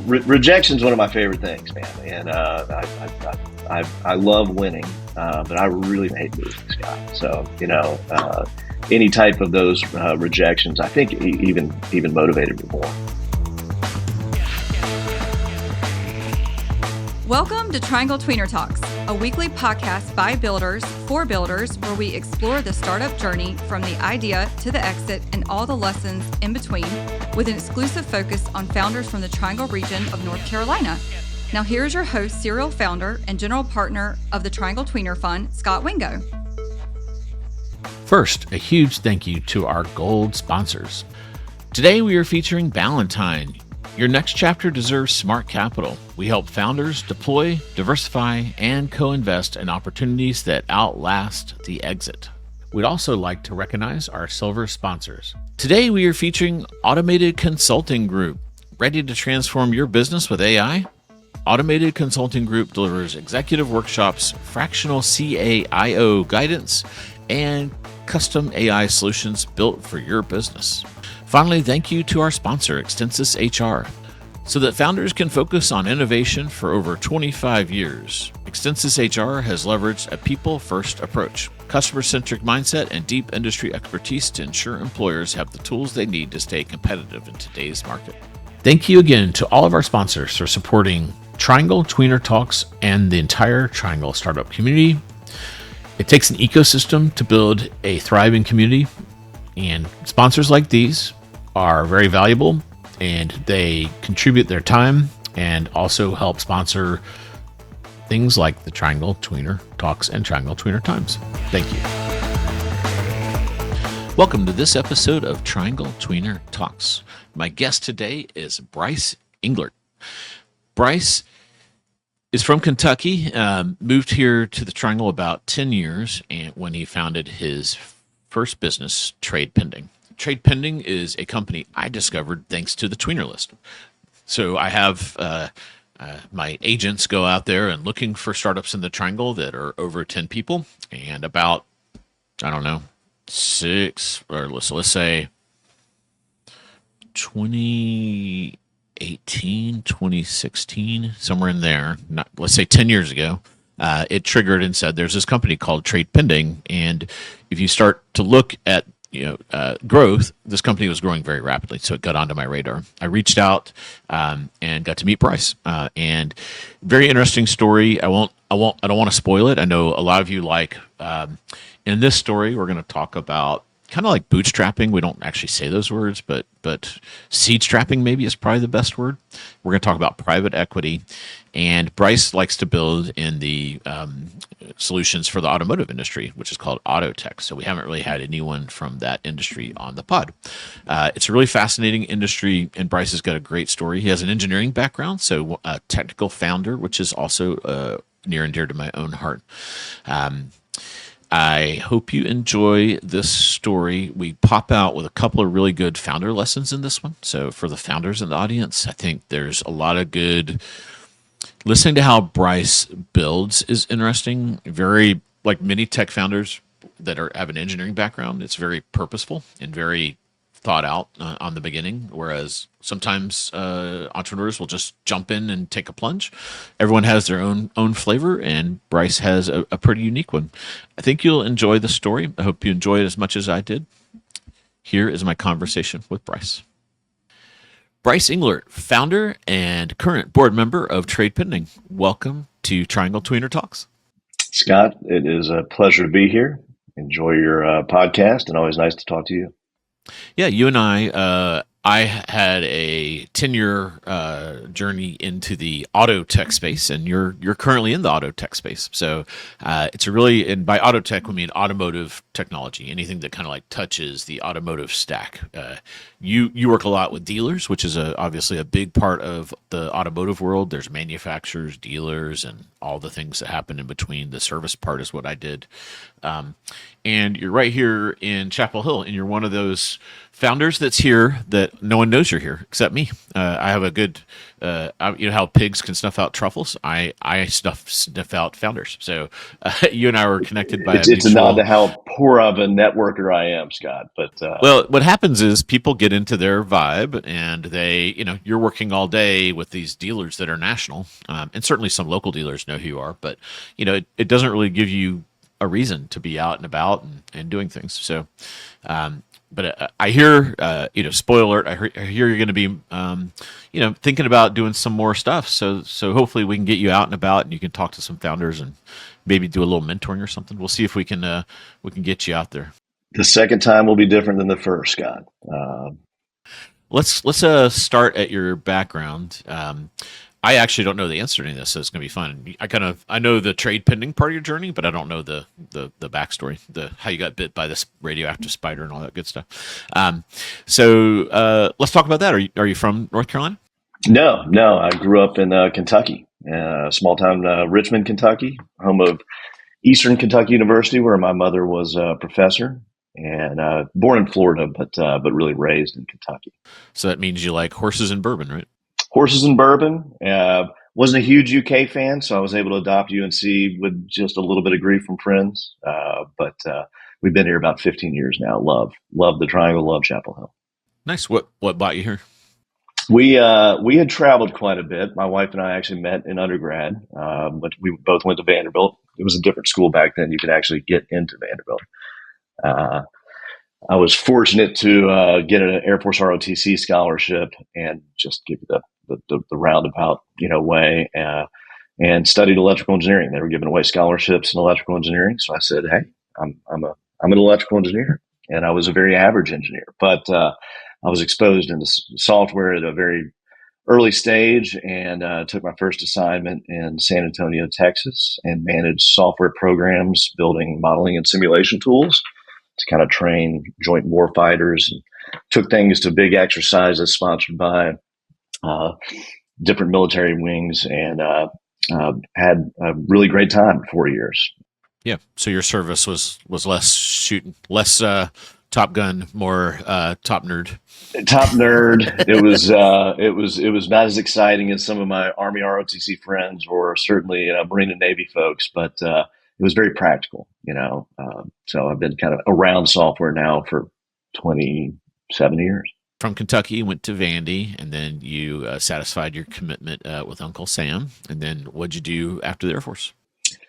Rejection is one of my favorite things, man. And I love winning, but I really hate losing, Scott. So, any type of those rejections, I think even motivated me more. Welcome to Triangle Tweener Talks, a weekly podcast by builders for builders where we explore the startup journey from the idea to the exit and all the lessons in between with an exclusive focus on founders from the Triangle region of North Carolina. Now here's your host, serial founder and general partner of the Triangle Tweener Fund, Scott Wingo. First, a huge thank you to our gold sponsors. Today we are featuring Ballantine. Your next chapter deserves smart capital. We help founders deploy, diversify, and co-invest in opportunities that outlast the exit. We'd also like to recognize our silver sponsors. Today, we are featuring Automated Consulting Group. Ready to transform your business with AI? Automated Consulting Group delivers executive workshops, fractional CAIO guidance, and custom AI solutions built for your business. Finally, thank you to our sponsor, Extensis HR. So that founders can focus on innovation for over 25 years, Extensis HR has leveraged a people-first approach, customer-centric mindset, and deep industry expertise to ensure employers have the tools they need to stay competitive in today's market. Thank you again to all of our sponsors for supporting Triangle Tweener Talks and the entire Triangle startup community. It takes an ecosystem to build a thriving community, and sponsors like these are very valuable, and they contribute their time and also help sponsor things like the Triangle Tweener Talks and Triangle Tweener Times. Thank you. Welcome to this episode of Triangle Tweener Talks. My guest today is Brice Englert. Brice is from Kentucky, moved here to the Triangle about 10 years and when he founded his first business, TradePending. TradePending is a company I discovered thanks to the Tweener list. So I have my agents go out there and looking for startups in the Triangle that are over 10 people, and about, let's say 2018, 2016, somewhere in there, let's say 10 years ago, it triggered and said, there's this company called TradePending. And if you start to look at growth, this company was growing very rapidly, so it got onto my radar. I reached out and got to meet Brice. And very interesting story. I don't want to spoil it. I know a lot of you like. In this story, we're going to talk about kind of like bootstrapping. We don't actually say those words, but seed strapping maybe is probably the best word. We're going to talk about private equity, and Brice likes to build in the solutions for the automotive industry, which is called auto tech. So we haven't really had anyone from that industry on the pod. It's a really fascinating industry, and Brice has got a great story. He has an engineering background, so a technical founder, which is also near and dear to my own heart. I hope you enjoy this story. We pop out with a couple of really good founder lessons in this one. So for the founders in the audience, I think there's a lot of good. Listening to how Brice builds is interesting. Very, like many tech founders that have an engineering background, it's very purposeful and very thought out on the beginning, whereas sometimes entrepreneurs will just jump in and take a plunge. Everyone has their own flavor, and Brice has a pretty unique one. I think you'll enjoy the story. I hope you enjoy it as much as I did. Here is my conversation with Brice. Brice Englert, founder and current board member of TradePending. Welcome to Triangle Tweener Talks. Scott, it is a pleasure to be here. Enjoy your podcast, and always nice to talk to you. Yeah, you and I had a 10-year journey into the auto tech space, and you're currently in the auto tech space. So it's a really, and by auto tech, we mean automotive technology, anything that kind of like touches the automotive stack. You work a lot with dealers, which is obviously a big part of the automotive world. There's manufacturers, dealers, and all the things that happen in between. The service part is what I did. And you're right here in Chapel Hill, and you're one of those founders that's here that no one knows you're here except me. I have a good, you know how pigs can snuff out truffles? I sniff out founders. So you and I were connected by it's a nod to how poor of a networker I am, Scott. But well, what happens is people get into their vibe, and you're working all day with these dealers that are national, and certainly some local dealers know who you are, but it doesn't really give you a reason to be out and about and doing things. So, but I hear, spoiler alert, I hear you're going to be, thinking about doing some more stuff. So hopefully we can get you out and about, and you can talk to some founders and maybe do a little mentoring or something. We'll see if we can get you out there. The second time will be different than the first, Scott. Let's start at your background. I actually don't know the answer to any of this, so it's going to be fun. I know the trade pending part of your journey, but I don't know the backstory, how you got bit by this radioactive spider and all that good stuff. So let's talk about that. Are you from North Carolina? No. I grew up in Kentucky, small town Richmond, Kentucky, home of Eastern Kentucky University, where my mother was a professor, and born in Florida, but really raised in Kentucky. So that means you like horses and bourbon, right? Horses and bourbon. Wasn't a huge UK fan, so I was able to adopt UNC with just a little bit of grief from friends. But we've been here about 15 years now. Love the Triangle, love Chapel Hill. Nice. What brought you here? We had traveled quite a bit. My wife and I actually met in undergrad, but we both went to Vanderbilt. It was a different school back then. You could actually get into Vanderbilt. I was fortunate to get an Air Force ROTC scholarship, and just give you the roundabout way, and studied electrical engineering. They were giving away scholarships in electrical engineering, so I said, "Hey, I'm an electrical engineer," and I was a very average engineer, but I was exposed into software at a very early stage, and took my first assignment in San Antonio, Texas, and managed software programs, building modeling and simulation tools to kind of train joint warfighters, and took things to big exercises sponsored by different military wings, and had a really great time for 4 years. Yeah. So your service was less shooting, less Top Gun, more top nerd. Top nerd. It was not as exciting as some of my Army ROTC friends, or certainly Marine and Navy folks, but it was very practical. So I've been kind of around software now for 27 years. From Kentucky, you went to Vandy, and then you satisfied your commitment with Uncle Sam. And then what'd you do after the Air Force?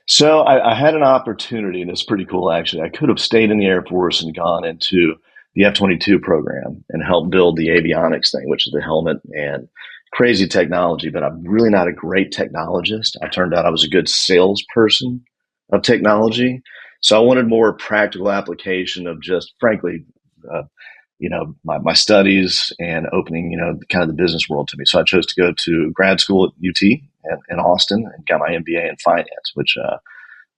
So I had an opportunity, and it's pretty cool, actually. I could have stayed in the Air Force and gone into the F-22 program and helped build the avionics thing, which is the helmet and crazy technology, but I'm really not a great technologist. I turned out I was a good salesperson of technology. So I wanted more practical application of just, frankly, my studies, and opening, kind of the business world to me. So I chose to go to grad school at UT in Austin, and got my MBA in finance, which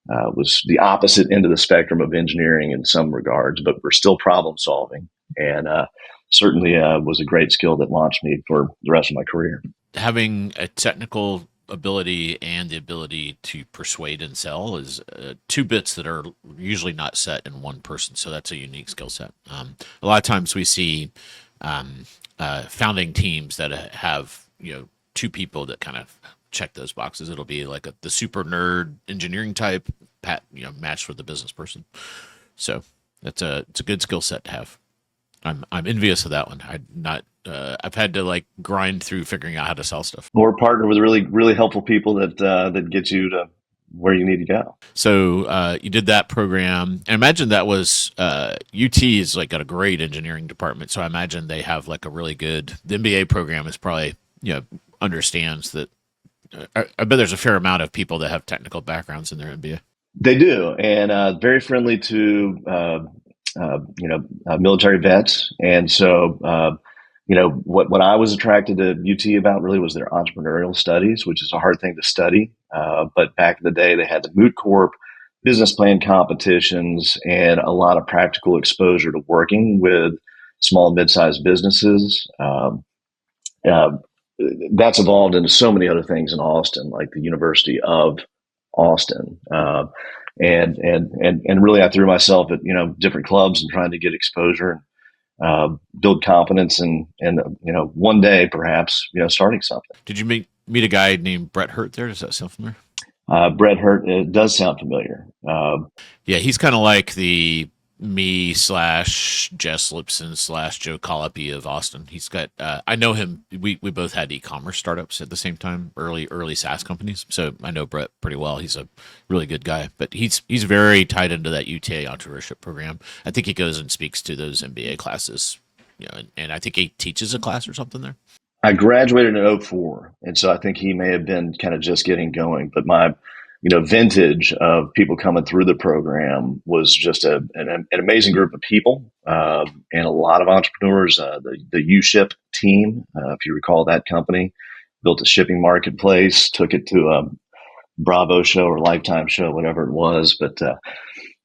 was the opposite end of the spectrum of engineering in some regards, but we're still problem solving, and certainly was a great skill that launched me for the rest of my career. Having a technical ability and the ability to persuade and sell is two bits that are usually not set in one person. So that's a unique skill set. A lot of times we see founding teams that have two people that kind of check those boxes. It'll be like the super nerd engineering type, matched with the business person. So it's a good skill set to have. I'm envious of that one. I've had to grind through figuring out how to sell stuff. Or partner with really, really helpful people that get you to where you need to go. So you did that program, and imagine that was UT is got a great engineering department. So I imagine they have the MBA program is probably understands that. I bet there's a fair amount of people that have technical backgrounds in their MBA. They do, and very friendly to military vets, and so what I was attracted to UT about really was their entrepreneurial studies, which is a hard thing to study. But back in the day, they had the Moot Corp business plan competitions, and a lot of practical exposure to working with small and mid-sized businesses. That's evolved into so many other things in Austin, like the University of Austin. And really, I threw myself at, different clubs and trying to get exposure and build confidence, and one day perhaps, starting something. Did you meet a guy named Brett Hurt there? Does that sound familiar? Brett Hurt, it does sound familiar. Yeah, he's kind of like the me slash Jess Lipson slash Joe Colopy of Austin. He's got I know him. We both had e-commerce startups at the same time, early SaaS companies. So I know Brett pretty well. He's a really good guy, but he's very tied into that UTA entrepreneurship program. I think he goes and speaks to those MBA classes, and I think he teaches a class or something there. I graduated in '04, and so I think he may have been kind of just getting going. But my, vintage of people coming through the program was just an amazing group of people, and a lot of entrepreneurs. The U-Ship team, if you recall that company, built a shipping marketplace, took it to a Bravo show or Lifetime show, whatever it was. But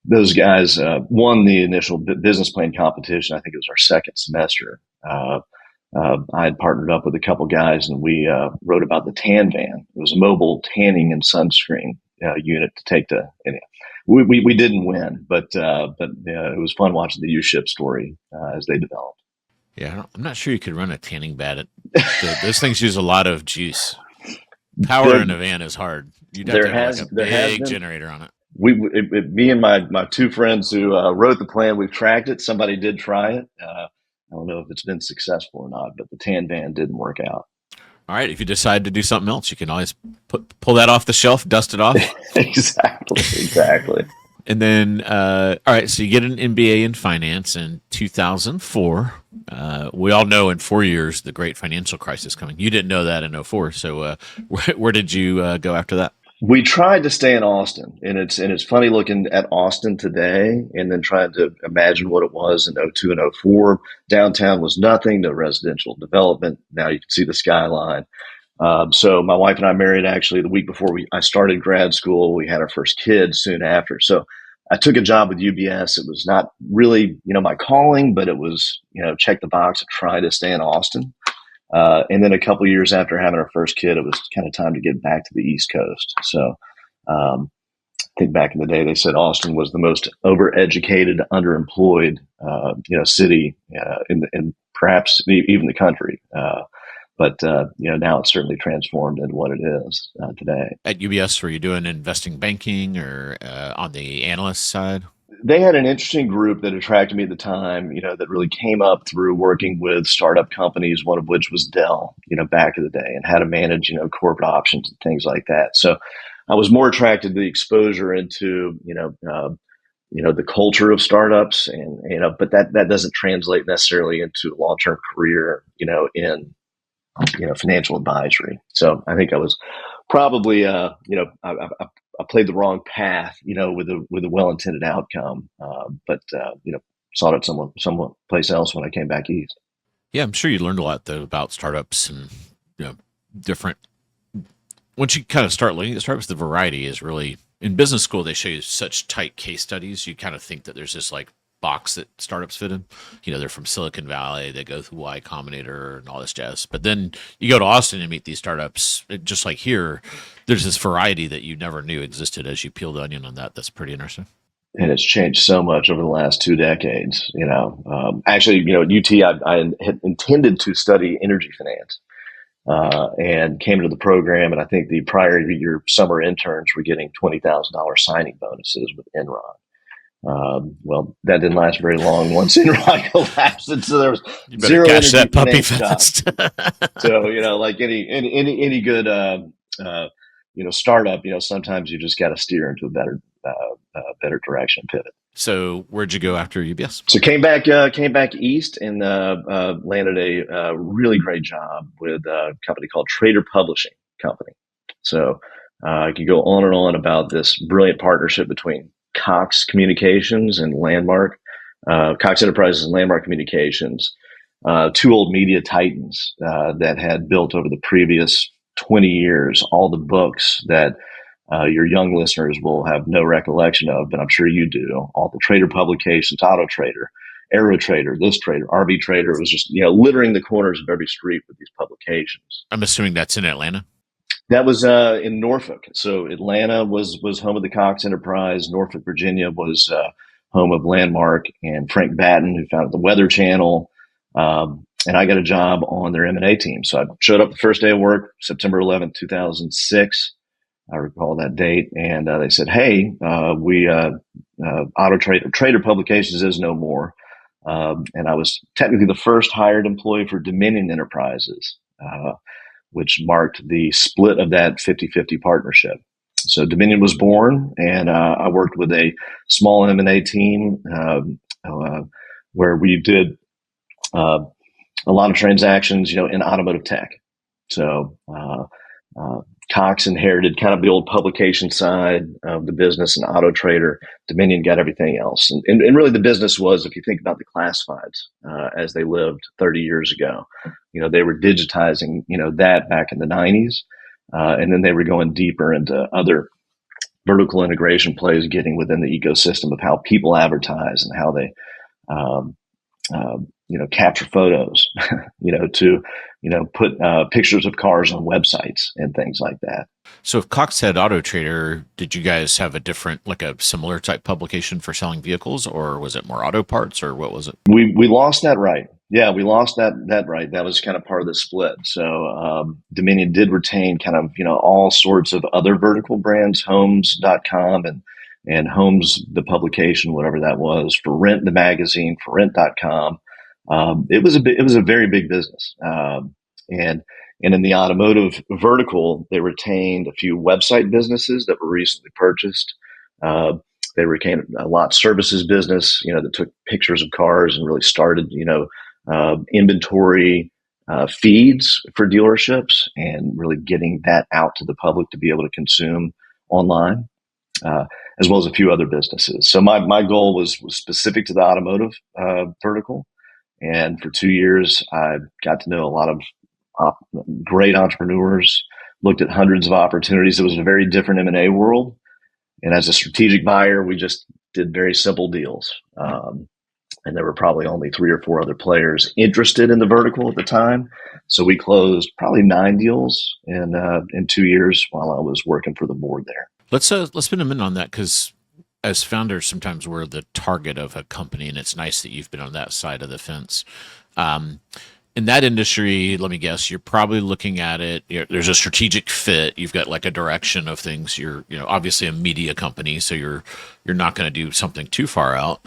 those guys won the initial business plan competition. I think it was our second semester. I had partnered up with a couple guys, and we wrote about the tan van. It was a mobile tanning and sunscreen unit to take to. We didn't win, but it was fun watching the U-Ship story as they developed. Yeah, I'm not sure you could run a tanning bed. Those things use a lot of juice. Power in a van is hard. You'd have to have like a big generator on it. Me and my two friends who wrote the plan, we've tracked it. Somebody did try it. I don't know if it's been successful or not, but the tan van didn't work out. All right. If you decide to do something else, you can always pull that off the shelf, dust it off. Exactly. And then, all right. So you get an MBA in finance in 2004. We all know in 4 years, the great financial crisis coming. You didn't know that in '04. So where did you go after that? We tried to stay in Austin, and it's funny looking at Austin today and then trying to imagine what it was in '02 and '04. Downtown was nothing, no residential development. Now you can see the skyline. So my wife and I married actually the week before I started grad school. We had our first kid soon after. So I took a job with UBS. It was not really, my calling, but it was, check the box and try to stay in Austin. And then a couple of years after having our first kid, it was kind of time to get back to the East Coast. So I think back in the day, they said Austin was the most overeducated, underemployed, city in perhaps even the country. But now it's certainly transformed into what it is today. At UBS, were you doing investing banking or on the analyst side? They had an interesting group that attracted me at the time, that really came up through working with startup companies, one of which was Dell, back in the day, and how to manage, corporate options and things like that. So I was more attracted to the exposure into, the culture of startups, and but that doesn't translate necessarily into a long-term career, in financial advisory. So I think I was probably, I played the wrong path, with a well-intended outcome, but sought it somewhat place else when I came back east. Yeah, I'm sure you learned a lot though about startups and different. Once you kind of start looking at startups, the variety is really in business school. They show you such tight case studies. You kind of think that there's this like box that startups fit in. They're from Silicon Valley. They go through Y Combinator and all this jazz. But then you go to Austin and meet these startups. Just like here, there's this variety that you never knew existed as you peel the onion on that. That's pretty interesting. And it's changed so much over the last 2 decades. Actually, at UT, I had intended to study energy finance and came into the program. And I think the prior year summer interns were getting $20,000 signing bonuses with Enron. Well, that didn't last very long once Enron collapsed, and so there was zero cash that puppy fast. So like any good startup, sometimes you just got to steer into a better direction, pivot. So where'd you go after UBS? So came back east and landed a really great job with a company called Trader Publishing Company. So I could go on and on about this brilliant partnership between Cox Communications and Landmark, Cox Enterprises and Landmark Communications, two old media titans that had built over the previous 20 years all the books that your young listeners will have no recollection of, but I'm sure you do. All the Trader publications, Auto Trader, Aero Trader, This Trader, RV Trader. It was just littering the corners of every street with these publications. I'm assuming that's in Atlanta. That was in Norfolk. So Atlanta was home of the Cox Enterprise. Norfolk, Virginia was home of Landmark and Frank Batten, who founded the Weather Channel. And I got a job on their M&A team. So I showed up the first day of work, September 11th, 2006. I recall that date, and they said, "Hey, we Trader Publications is no more." And I was technically the first hired employee for Dominion Enterprises, which marked the split of that 50-50 partnership. So Dominion was born, and I worked with a small M&A team where we did a lot of transactions, in automotive tech. So uh, Cox inherited kind of the old publication side of the business, and Auto Trader. Dominion got everything else. And really the business was, if you think about the classifieds as they lived 30 years ago, they were digitizing, that back in the 90s. And then they were going deeper into other vertical integration plays, getting within the ecosystem of how people advertise and how they um, capture photos, to, put pictures of cars on websites and things like that. So if Cox had Auto Trader, did you guys have a different, like a similar type publication for selling vehicles, or was it more auto parts, or what was it? We lost that right. Yeah, we lost that right. That was kind of part of the split. So Dominion did retain kind of, all sorts of other vertical brands, homes.com and Homes, the publication, whatever that was, for Rent, the magazine, for rent.com. It was a very big business. And in the automotive vertical, they retained a few website businesses that were recently purchased. They retained a lot services business, that took pictures of cars and really started, inventory feeds for dealerships and really getting that out to the public to be able to consume online, as well as a few other businesses. So my goal was specific to the automotive vertical. And for 2 years, I got to know a lot of great entrepreneurs, looked at hundreds of opportunities. It was a very different M&A world. And as a strategic buyer, we just did very simple deals. And there were probably only 3 or 4 other players interested in the vertical at the time. So we closed probably 9 deals in 2 years while I was working for the board there. Let's spend a minute on that, because as founders, sometimes we're the target of a company, and it's nice that you've been on that side of the fence. In that industry, let me guess, you're probably looking at it. There's a strategic fit. You've got like a direction of things. You're, obviously a media company, so you're not going to do something too far out.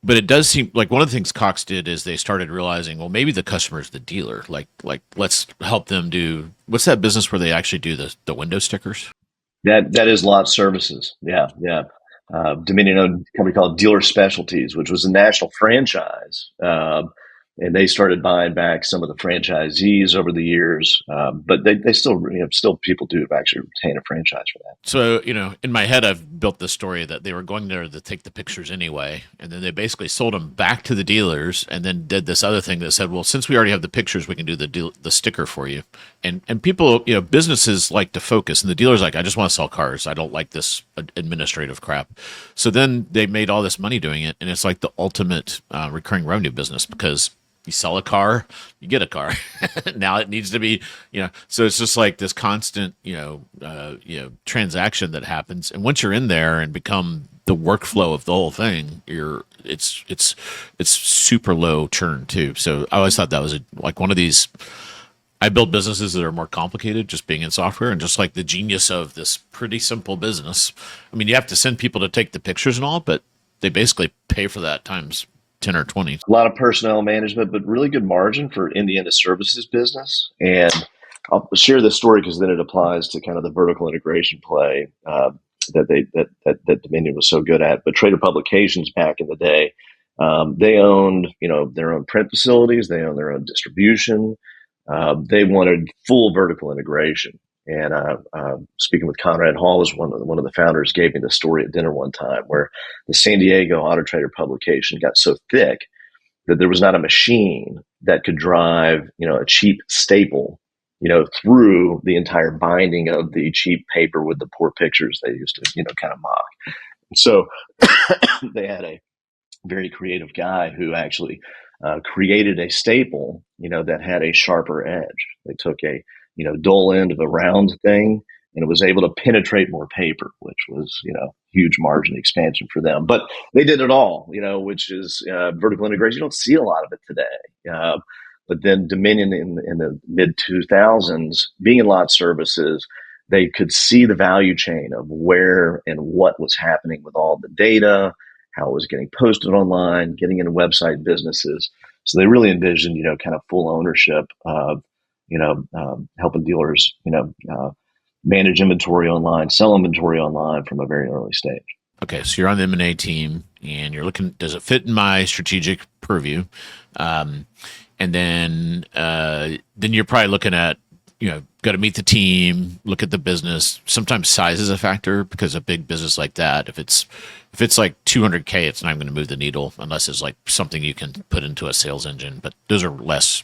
But it does seem like one of the things Cox did is they started realizing, well, maybe the customer is the dealer. Like let's help them do, what's that business where they actually do the window stickers? That is lot services. Yeah. Dominion owned a company called Dealer Specialties, which was a national franchise. And they started buying back some of the franchisees over the years. But they still, still people do actually retain a franchise for that. So, in my head, I've built the story that they were going there to take the pictures anyway. And then they basically sold them back to the dealers and then did this other thing that said, well, since we already have the pictures, we can do the sticker for you. And people, businesses like to focus, and the dealer's like, I just want to sell cars. I don't like this administrative crap. So then they made all this money doing it. And it's like the ultimate recurring revenue business, because you sell a car, you get a car. Now it needs to be, so it's just like this constant, transaction that happens. And once you're in there and become the workflow of the whole thing, it's super low churn too. So I always thought that was like one of these. I build businesses that are more complicated, just being in software, and just like the genius of this pretty simple business. I mean, you have to send people to take the pictures and all, but they basically pay for that times 10 or 20. A lot of personnel management, but really good margin for in the end of services business. And I'll share this story because then it applies to kind of the vertical integration play that Dominion was so good at. But Trader Publications back in the day, they owned their own print facilities, they owned their own distribution. They wanted full vertical integration. And speaking with Conrad Hall, was one of the founders, gave me the story at dinner one time where the San Diego Auto Trader publication got so thick that there was not a machine that could drive, a cheap staple, through the entire binding of the cheap paper with the poor pictures they used to, kind of mock. So they had a very creative guy who actually created a staple, that had a sharper edge. They took a dull end of a round thing, and it was able to penetrate more paper, which was, huge margin expansion for them. But they did it all, which is vertical integration. You don't see a lot of it today. But then Dominion in the mid 2000s, being in lot services, they could see the value chain of where and what was happening with all the data, how it was getting posted online, getting into website businesses. So they really envisioned, kind of full ownership of, helping dealers, manage inventory online, sell inventory online from a very early stage. Okay, so you're on the M&A team, and you're looking. Does it fit in my strategic purview? And then you're probably looking at, got to meet the team, look at the business. Sometimes size is a factor, because a big business like that, if it's like $200K, it's not even going to move the needle unless it's like something you can put into a sales engine. But those are less.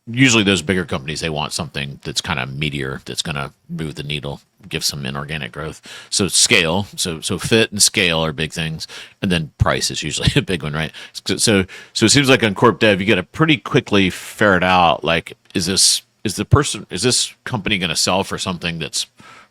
Usually those bigger companies, they want something that's kind of meatier, that's going to move the needle, give some inorganic growth. So scale, so fit and scale are big things. And then price is usually a big one, right? So it seems like on corp dev, you got to pretty quickly ferret out, like, is this company going to sell for something that's,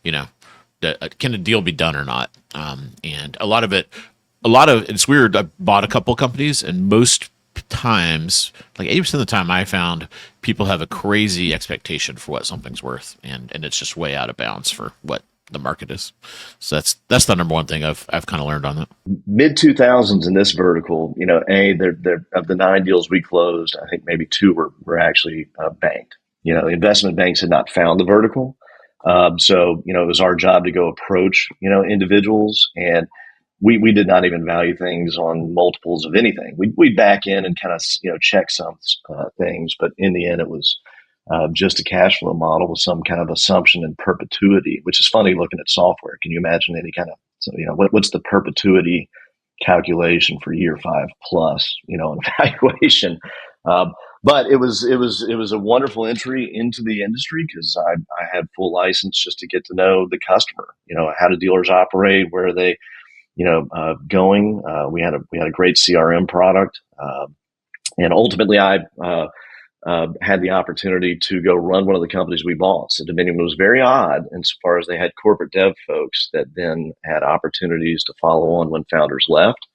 can a deal be done or not? And a lot of it's weird. I bought a couple companies, and most times, like 80% of the time, I found people have a crazy expectation for what something's worth, and it's just way out of bounds for what the market is. So that's the number one thing I've kind of learned on that. Mid 2000s in this vertical, they're of the 9 deals we closed, I think maybe 2 were actually banked. Investment banks had not found the vertical. So it was our job to go approach, individuals, and we did not even value things on multiples of anything. We'd back in and kind of, check some things, but in the end, it was just a cash flow model with some kind of assumption in perpetuity, which is funny looking at software. Can you imagine any kind of, what's the perpetuity calculation for year 5 plus, an evaluation? But it was a wonderful entry into the industry, because I had full license just to get to know the customer. How do dealers operate? Where are they, going? We had a great CRM product, and ultimately I had the opportunity to go run one of the companies we bought. So Dominion was very odd insofar as they had corporate dev folks that then had opportunities to follow on when founders left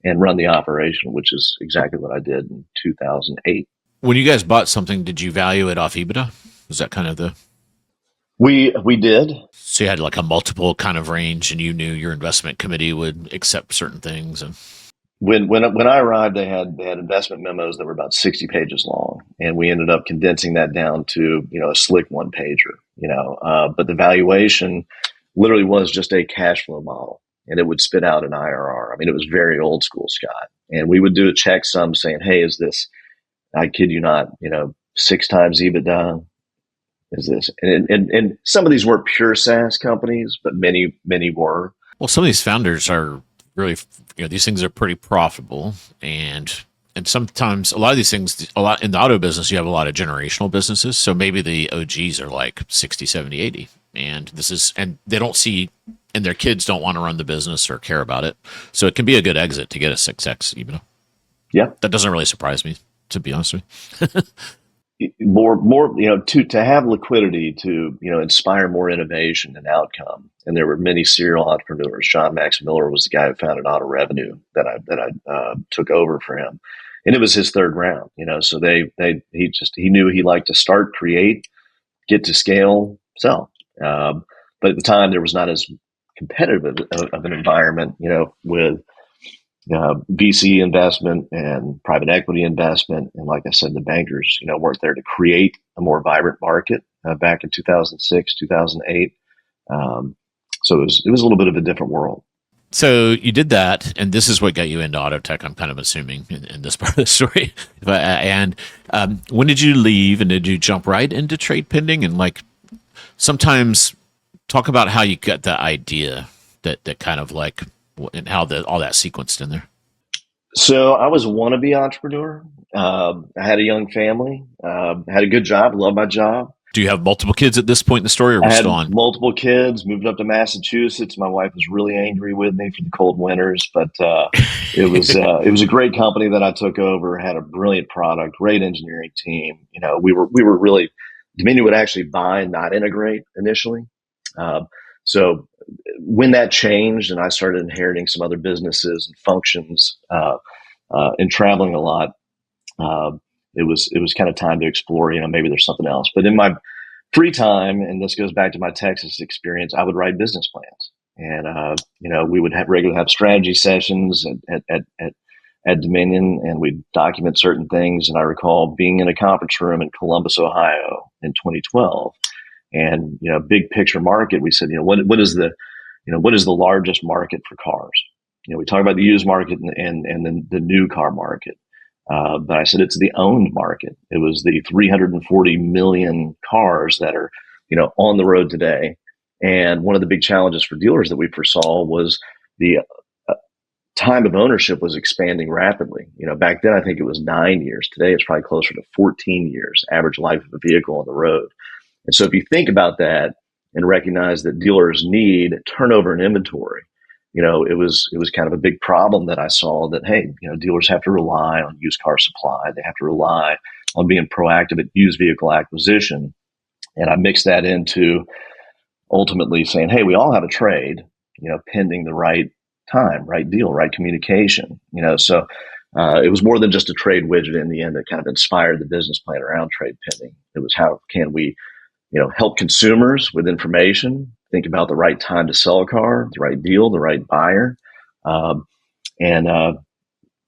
and run the operation, which is exactly what I did in 2008. When you guys bought something, did you value it off EBITDA? Was that kind of the... We did. So you had like a multiple kind of range, and you knew your investment committee would accept certain things. And when I arrived, they had investment memos that were about 60 pages long, and we ended up condensing that down to a slick 1-pager. But the valuation literally was just a cash flow model, and it would spit out an IRR. I mean, it was very old school, Scott. And we would do a checksum saying, "Hey, is this? I kid you not, 6 times EBITDA." Is this, and some of these weren't pure SaaS companies, but many were. Well, some of these founders are really, these things are pretty profitable, and sometimes a lot of these things, in the auto business, you have a lot of generational businesses. So maybe the OGs are like 60, 70, 80, and they don't see, and their kids don't want to run the business or care about it. So it can be a good exit to get a 6x EBITDA. Yeah, that doesn't really surprise me, to be honest with you. more to have liquidity to inspire more innovation and outcome. And there were many serial entrepreneurs. John Max Miller was the guy who founded Auto Revenue that I took over for him, and it was his 3rd round. So he knew he liked to start, create, get to scale, sell. But at the time there was not as competitive of an environment, with VC investment and private equity investment. And like I said, the bankers, weren't there to create a more vibrant market back in 2006, 2008. So it was a little bit of a different world. So you did that, and this is what got you into auto tech, I'm kind of assuming, in this part of the story. And when did you leave, and did you jump right into TradePending? And like, sometimes talk about how you got the idea that kind of like, and how all that sequenced in there. So I was a wannabe entrepreneur. I had a young family, had a good job, loved my job. Do you have multiple kids at this point in the story, or are we still on? Multiple kids, moved up to Massachusetts. My wife was really angry with me for the cold winters, but it was a great company that I took over, had a brilliant product, great engineering team. We were really, Dominion would actually buy and not integrate initially. So when that changed and I started inheriting some other businesses and functions, and traveling a lot, it was kind of time to explore, maybe there's something else. But in my free time, and this goes back to my Texas experience, I would write business plans. And, we would regularly have strategy sessions at Dominion, and we'd document certain things. And I recall being in a conference room in Columbus, Ohio in 2012. And, big picture market, we said, what is the largest market for cars? We talk about the used market and then the new car market. But I said, it's the owned market. It was the 340 million cars that are, on the road today. And one of the big challenges for dealers that we foresaw was the time of ownership was expanding rapidly. Back then, I think it was 9 years. Today, it's probably closer to 14 years, average life of a vehicle on the road. And so if you think about that and recognize that dealers need turnover and inventory, it was kind of a big problem that I saw that, hey, dealers have to rely on used car supply. They have to rely on being proactive at used vehicle acquisition. And I mixed that into ultimately saying, hey, we all have a trade, pending the right time, right deal, right communication, so it was more than just a trade widget in the end that kind of inspired the business plan around trade pending. It was how can we, help consumers with information, think about the right time to sell a car, the right deal, the right buyer, and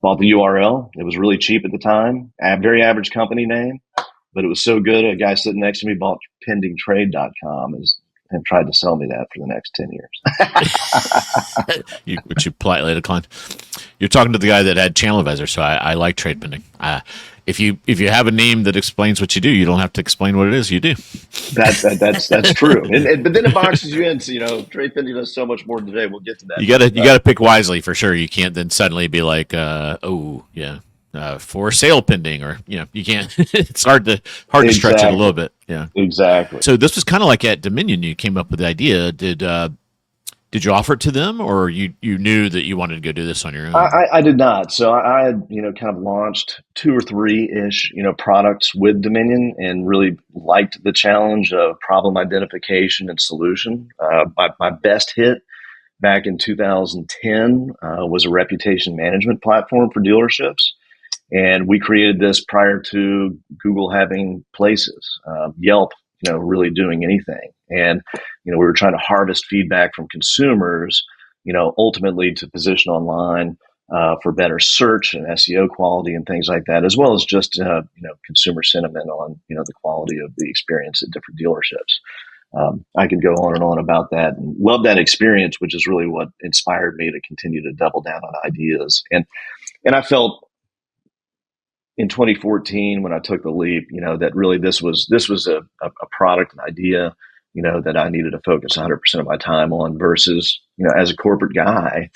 bought the URL. It was really cheap at the time, a very average company name, but it was so good. A guy sitting next to me bought pendingtrade.com and tried to sell me that for the next 10 years. Which you politely declined. You're talking to the guy that had Channel Advisor, so I like trade pending. If you have a name that explains what you do, you don't have to explain what it is you do. That's true. But then it boxes you in. So, trade pending does so much more today. We'll get to that. You gotta pick wisely for sure. You can't then suddenly be like, for sale pending, or you can't. It's hard to stretch it a little bit. Yeah, exactly. So this was kind of like at Dominion. You came up with the idea. Did you offer it to them, or you knew that you wanted to go do this on your own? I did not. So I had, kind of launched 2 or 3-ish, products with Dominion and really liked the challenge of problem identification and solution. My best hit back in 2010 was a reputation management platform for dealerships. And we created this prior to Google having places, Yelp, really doing anything. And, we were trying to harvest feedback from consumers, ultimately to position online for better search and SEO quality and things like that, as well as just, consumer sentiment on, the quality of the experience at different dealerships. I could go on and on about that and love that experience, which is really what inspired me to continue to double down on ideas. And I felt in 2014, when I took the leap, that really this was a product, an idea, that I needed to focus 100% of my time on versus, as a corporate guy,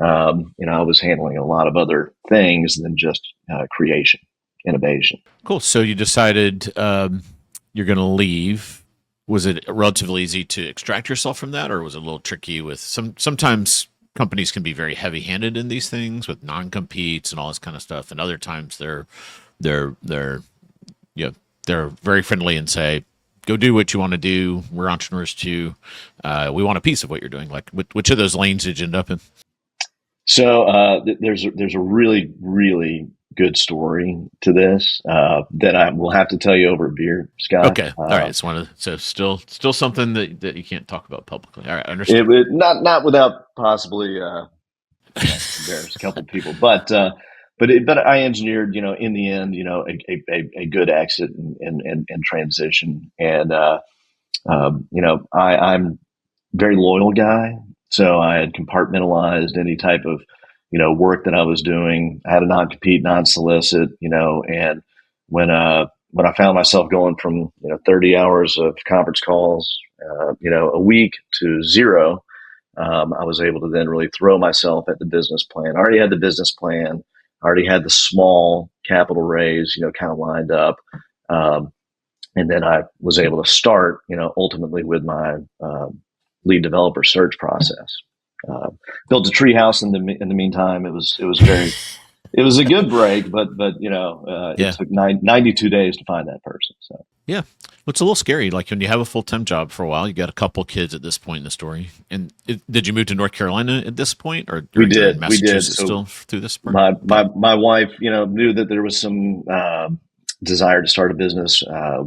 I was handling a lot of other things than just creation, innovation. Cool. So you decided you're going to leave. Was it relatively easy to extract yourself from that, or was it a little tricky with sometimes companies can be very heavy-handed in these things with non-competes and all this kind of stuff, and other times they're very friendly and say, go do what you want to do. We're entrepreneurs too. We want a piece of what you're doing. Like, which of those lanes did you end up in? So there's a really, really good story to this that I will have to tell you over a beer, Scott. Okay, all right. So still something that you can't talk about publicly. All right, I understand. Not without possibly embarrass a couple of people, but I engineered, in the end, a good exit and transition. And, I'm a very loyal guy. So I had compartmentalized any type of, work that I was doing. I had a non-compete, non-solicit, and when I found myself going from, 30 hours of conference calls, a week to 0, I was able to then really throw myself at the business plan. I already had the business plan. I already had the small capital raise, kind of lined up. And then I was able to start, ultimately with my lead developer search process. Built a treehouse in the meantime. It was it was a good break, but it took 92 days to find that person. So yeah, well, it's a little scary. Like when you have a full-time job for a while, you got a couple kids at this point in the story. And did you move to North Carolina at this point, or we did? Massachusetts So still through this part? My wife, knew that there was some desire to start a business.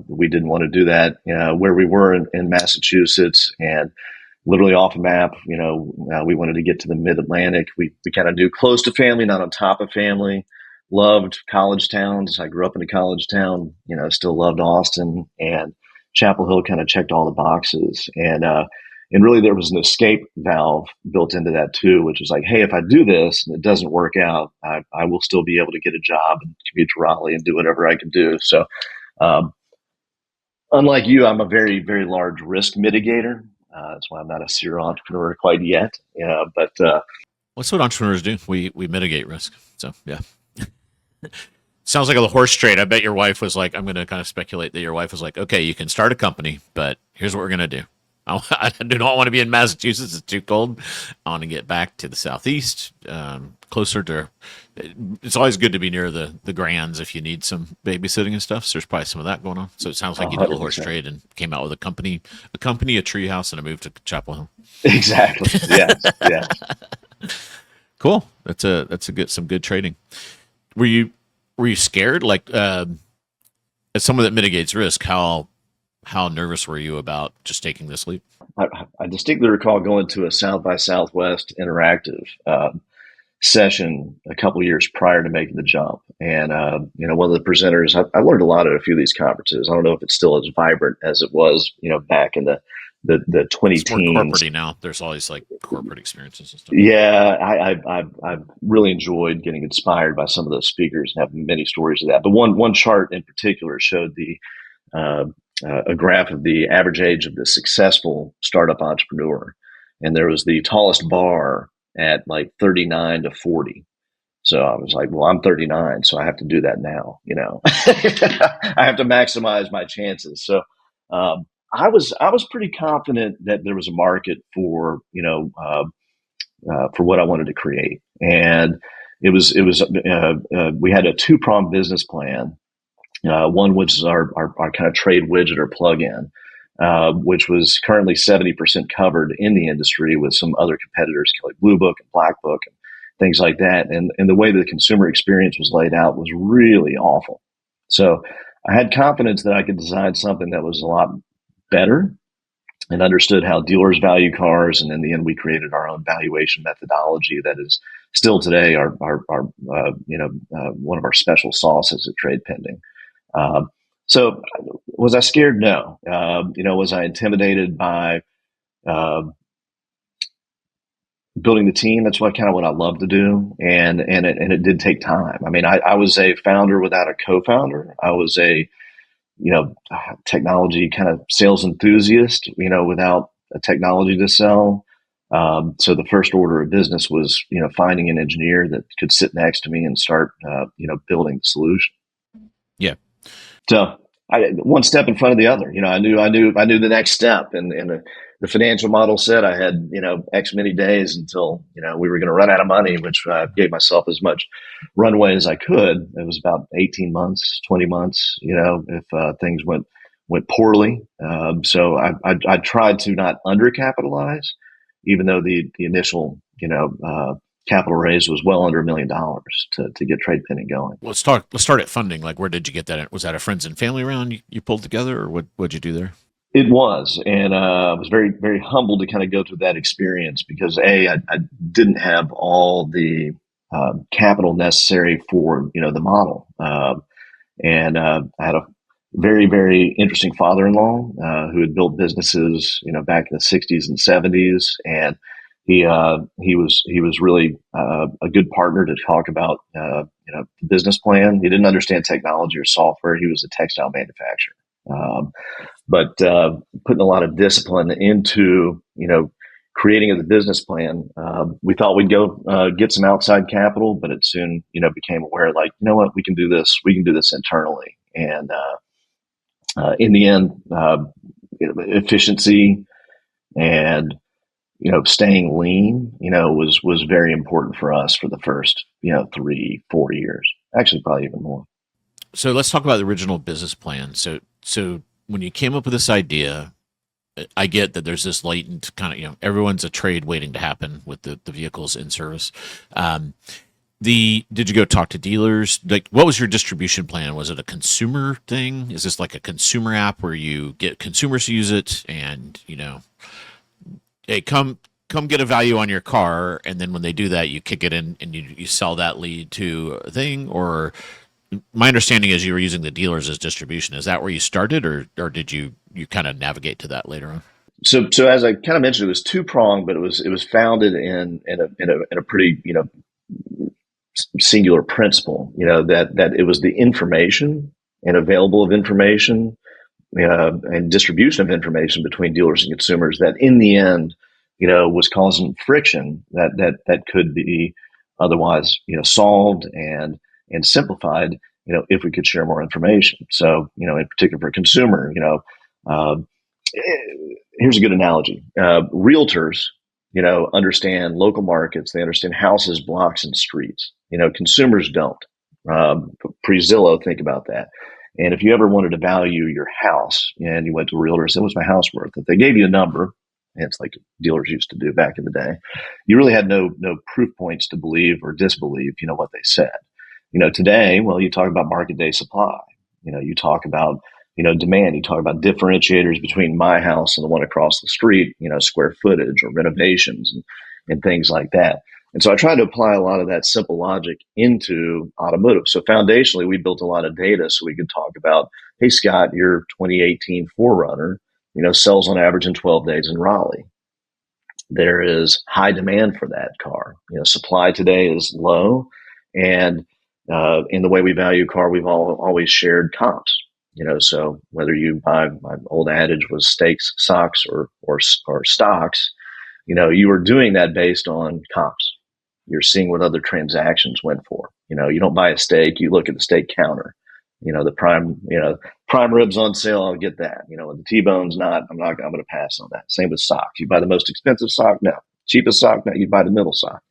We didn't want to do that where we were in Massachusetts, and literally off a map. We wanted to get to the Mid-Atlantic. We kind of knew close to family, not on top of family. Loved college towns. I grew up in a college town. Still loved Austin, and Chapel Hill kind of checked all the boxes. And really, there was an escape valve built into that too, which is like, hey, if I do this and it doesn't work out, I will still be able to get a job and commute to Raleigh and do whatever I can do. So, unlike you, I'm a very, very large risk mitigator. That's why I'm not a serial entrepreneur quite yet. But That's what entrepreneurs do. We mitigate risk. So yeah. Sounds like a horse trade. I bet your wife was like, I'm going to kind of speculate that your wife was like, okay, you can start a company, but here's what we're going to do. I do not want to be in Massachusetts. It's too cold. I want to get back to the Southeast, closer to. It's always good to be near the Grands if you need some babysitting and stuff. So there's probably some of that going on. So it sounds like you did a horse trade and came out with a company, a treehouse, and a move to Chapel Hill. Exactly. Yes. Yeah. Cool. That's some good trading. Were you scared? Like, as someone that mitigates risk, how nervous were you about just taking this leap? I distinctly recall going to a South by Southwest interactive session a couple of years prior to making the jump. And, one of the presenters, I learned a lot at a few of these conferences. I don't know if it's still as vibrant as it was, back in the 20 It's more teens. corporate now. There's always like corporate experiences and stuff. Yeah, I've really enjoyed getting inspired by some of those speakers and have many stories of that. But one chart in particular showed a graph of the average age of the successful startup entrepreneur, and there was the tallest bar at like 39 to 40. So I was like, well, I'm 39, so I have to do that now. I have to maximize my chances. So I was pretty confident that there was a market for what I wanted to create, and it was we had a two-pronged business plan. One, which is our kind of trade widget or plug-in, which was currently 70% covered in the industry with some other competitors like Blue Book and Black Book and things like that. And the way the consumer experience was laid out was really awful. So I had confidence that I could design something that was a lot better and understood how dealers value cars. And in the end, we created our own valuation methodology that is still today our one of our special sauces at TradePending. So was I scared? No. Was I intimidated by building the team? That's what I love to do. And it did take time. I mean, I was a founder without a co-founder. I was a, technology kind of sales enthusiast, without a technology to sell. So the first order of business was, finding an engineer that could sit next to me and start, building the solution. Yeah. So one step in front of the other. I knew the next step, and the financial model said I had X many days until we were going to run out of money, which I gave myself as much runway as I could. It was about 18 months, 20 months. If things went poorly, so I tried to not undercapitalize, even though the initial capital raise was well under $1 million to get TradePending going. Let's start at funding. Like, where did you get that? Was that a friends and family round you pulled together, or what'd you do there? It was, and I was very, very humbled to kind of go through that experience because I didn't have all the capital necessary for the model, and I had a very, very interesting father-in-law who had built businesses back in the 60s and 70s, and he was really a good partner to talk about the business plan. He didn't understand technology or software. He was a textile manufacturer, but putting a lot of discipline into creating the business plan. We thought we'd go get some outside capital, but it soon became aware like, what, we can do this. We can do this internally, and in the end, efficiency and staying lean, was very important for us for the first, 3-4 years, actually, probably even more. So let's talk about the original business plan. So when you came up with this idea, I get that there's this latent kind of, everyone's a trade waiting to happen with the vehicles in service. Did you go talk to dealers? Like, what was your distribution plan? Was it a consumer thing? Is this like a consumer app where you get consumers to use it and, hey, come get a value on your car, and then when they do that, you kick it in and you sell that lead to a thing? Or my understanding is you were using the dealers as distribution. Is that where you started, or did you kind of navigate to that later on? So as I kind of mentioned, it was two pronged, but it was founded in a pretty singular principle. That it was the information and available of information and distribution of information between dealers and consumers that, in the end, was causing friction that could be otherwise solved and simplified if we could share more information. So in particular for a consumer, uh, here's a good analogy. Realtors, understand local markets. They understand houses, blocks, and streets. Consumers don't. Pre-Zillow, think about that. And if you ever wanted to value your house and you went to a realtor and said, what's my house worth? If they gave you a number, and it's like dealers used to do back in the day, you really had no proof points to believe or disbelieve, what they said. Today, well, you talk about market day supply. You talk about demand. You talk about differentiators between my house and the one across the street, square footage or renovations and things like that. And so I tried to apply a lot of that simple logic into automotive. So foundationally, we built a lot of data so we could talk about, hey, Scott, your 2018 4Runner, sells on average in 12 days in Raleigh. There is high demand for that car. Supply today is low. And in the way we value a car, we've always shared comps. So whether you buy, my old adage was steaks, socks, or stocks, you are doing that based on comps. You're seeing what other transactions went for. You don't buy a steak, you look at the steak counter. The prime ribs on sale, I'll get that. The T-bone's not, I'm going to pass on that. Same with socks. You buy the most expensive sock? No. Cheapest sock? No. You buy the middle sock.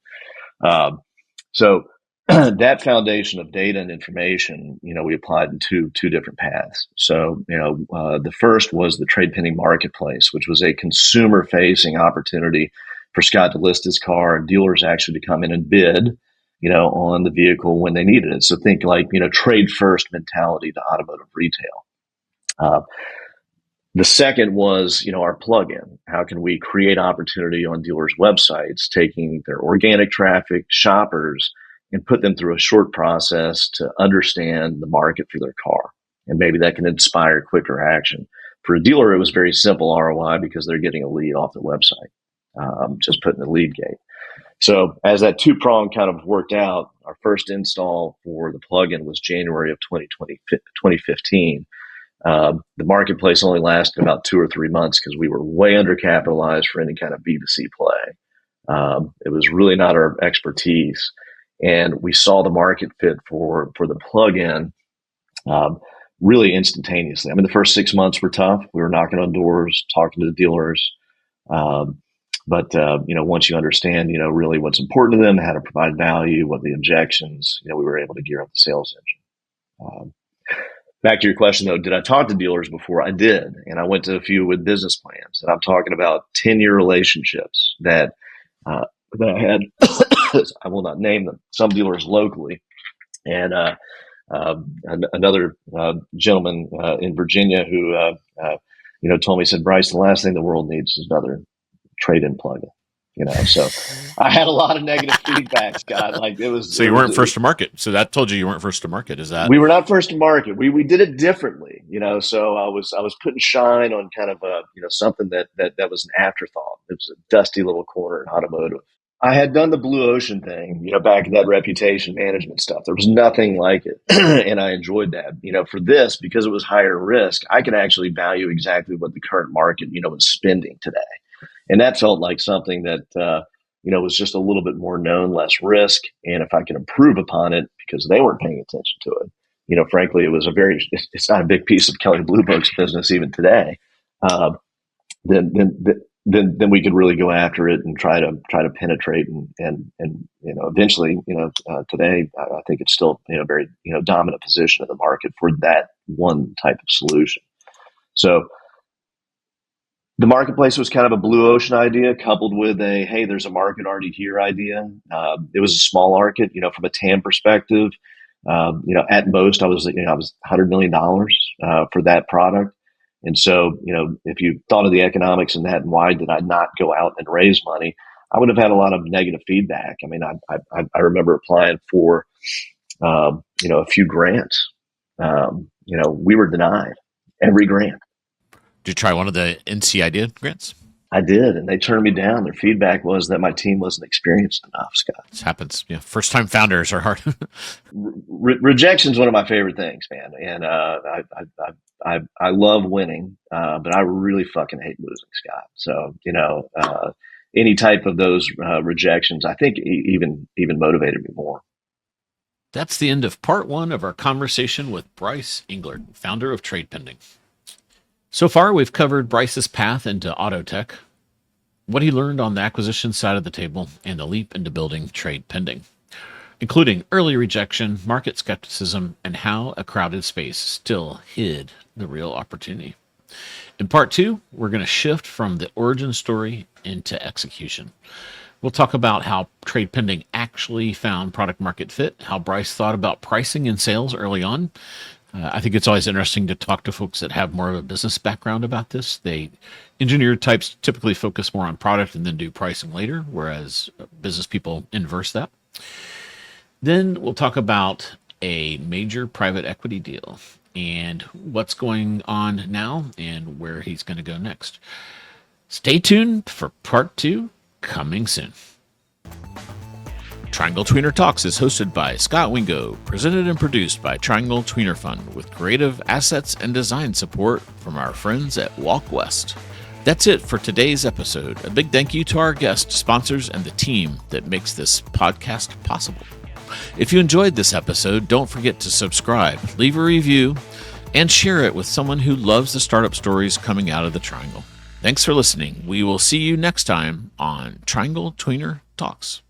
So that foundation of data and information, we applied in two different paths. So, the first was the TradePending marketplace, which was a consumer-facing opportunity for Scot to list his car and dealers actually to come in and bid, on the vehicle when they needed it. So think like, trade first mentality to automotive retail. The second was, our plugin. How can we create opportunity on dealers' websites, taking their organic traffic, shoppers, and put them through a short process to understand the market for their car. And maybe that can inspire quicker action. For a dealer, it was very simple ROI because they're getting a lead off the website, just putting the lead gate. So as that two-prong kind of worked out, our first install for the plugin was January of 2015. The marketplace only lasted about 2 or 3 months because we were way undercapitalized for any kind of B2C play. It was really not our expertise. And we saw the market fit for the plugin really instantaneously. I mean, the first 6 months were tough. We were knocking on doors, talking to the dealers. But once you understand, really what's important to them, how to provide value, what the objections, we were able to gear up the sales engine. Back to your question, though, did I talk to dealers before? I did. And I went to a few with business plans. And I'm talking about 10-year relationships that I had. I will not name them. Some dealers locally. And another gentleman in Virginia who told me, said, Brice, the last thing the world needs is another trade-in plugin. So I had a lot of negative feedback, Scott. Like it was. So you weren't first to market. So that told you weren't first to market. Is that? We were not first to market. We did it differently. So I was putting shine on kind of something that was an afterthought. It was a dusty little corner in automotive. I had done the blue ocean thing, back in that reputation management stuff. There was nothing like it. And I enjoyed that. For this, because it was higher risk, I could actually value exactly what the current market, was spending today. And that felt like something that, was just a little bit more known, less risk. And if I could improve upon it because they weren't paying attention to it, frankly, it's not a big piece of Kelley Blue Book's business even today. Then we could really go after it and try to penetrate and eventually, today I think it's still, very, dominant position in the market for that one type of solution. So The marketplace was kind of a blue ocean idea coupled with a, hey, there's a market already here idea. It was a small market, from a TAM perspective. At most I was $100 million for that product. And so, if you thought of the economics in that and why did I not go out and raise money, I would have had a lot of negative feedback. I mean, I remember applying for, a few grants. We were denied every grant. Did you try one of the NC Idea grants? I did, and they turned me down. Their feedback was that my team wasn't experienced enough, Scott. This happens. First-time founders are hard. Rejection is one of my favorite things, man. And I love winning, but I really fucking hate losing, Scott. So, any type of those rejections, I think even motivated me more. That's the end of part 1 of our conversation with Brice Englert, founder of TradePending. So far, we've covered Brice's path into auto tech, what he learned on the acquisition side of the table, and the leap into building TradePending, including early rejection, market skepticism, and how a crowded space still hid the real opportunity. In part 2, we're going to shift from the origin story into execution. We'll talk about how TradePending actually found product market fit, how Brice thought about pricing and sales early on. I think it's always interesting to talk to folks that have more of a business background about this. Engineer types typically focus more on product and then do pricing later, whereas business people inverse that. Then we'll talk about a major private equity deal and what's going on now and where he's going to go next. Stay tuned for part 2, coming soon. Triangle Tweener Talks is hosted by Scott Wingo, presented and produced by Triangle Tweener Fund, with creative assets and design support from our friends at Walk West. That's it for today's episode. A big thank you to our guests, sponsors, and the team that makes this podcast possible. If you enjoyed this episode, don't forget to subscribe, leave a review, and share it with someone who loves the startup stories coming out of the Triangle. Thanks for listening. We will see you next time on Triangle Tweener Talks.